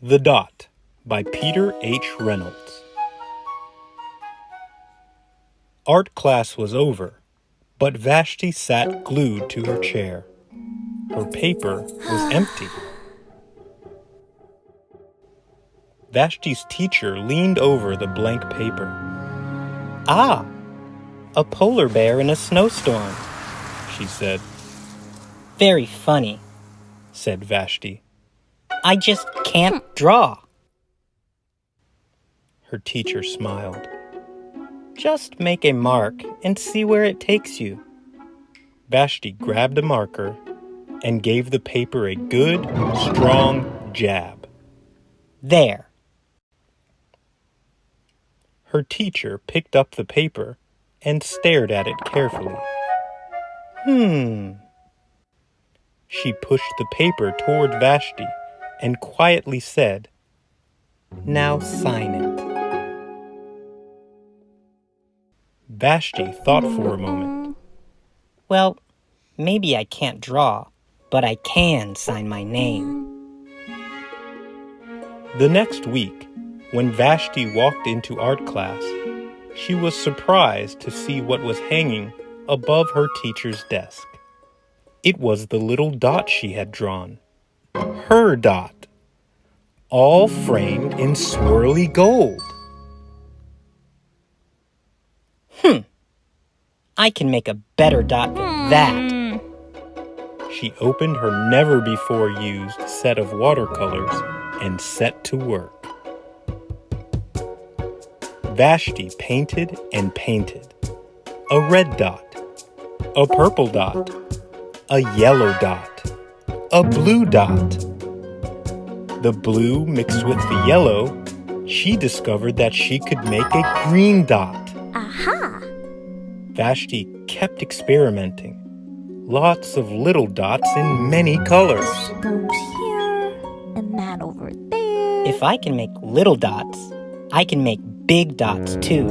The Dot by Peter H. Reynolds. Art class was over, but Vashti sat glued to her chair. Her paper was empty. Vashti's teacher leaned over the blank paper. "Ah, a polar bear in a snowstorm," she said. "Very funny," said Vashti. "I just can't draw." Her teacher smiled. "Just make a mark and see where it takes you." Vashti grabbed a marker and gave the paper a good, strong jab. "There." Her teacher picked up the paper and stared at it carefully. She pushed the paper toward Vashti and quietly said, "Now sign it." Vashti thought for a moment. "Well, maybe I can't draw, but I can sign my name." The next week, when Vashti walked into art class, she was surprised to see what was hanging above her teacher's desk. It was the little dot she had drawn. Her dot. All framed in swirly gold. I can make a better dot than that." She opened her never-before-used set of watercolors and set to work. Vashti painted and painted. A red dot, a purple dot, a yellow dot, a blue dot. The blue mixed with the yellow, she discovered that she could make a green dot. Aha! Vashti kept experimenting. Lots of little dots in many colors. Goes here, and that over there. If I can make little dots, I can make big dots too.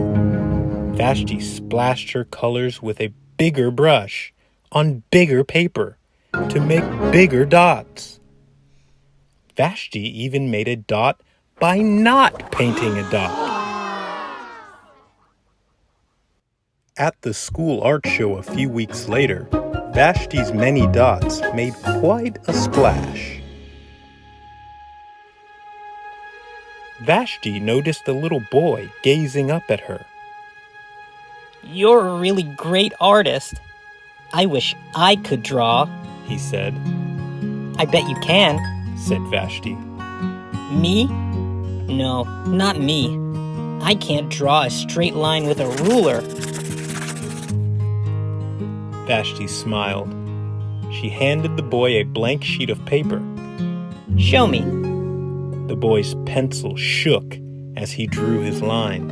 Vashti splashed her colors with a bigger brush on bigger paper to make bigger dots. Vashti even made a dot by not painting a dot. At the school art show a few weeks later, Vashti's many dots made quite a splash. Vashti noticed a little boy gazing up at her. "You're a really great artist. I wish I could draw," he said. "I bet you can," said Vashti. "Me? No, not me. I can't draw a straight line with a ruler." Vashti smiled. She handed the boy a blank sheet of paper. "Show me." The boy's pencil shook as he drew his line.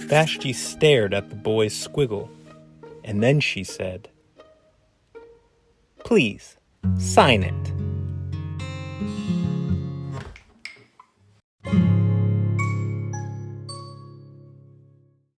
Vashti stared at the boy's squiggle, and then she said, "Please, sign it."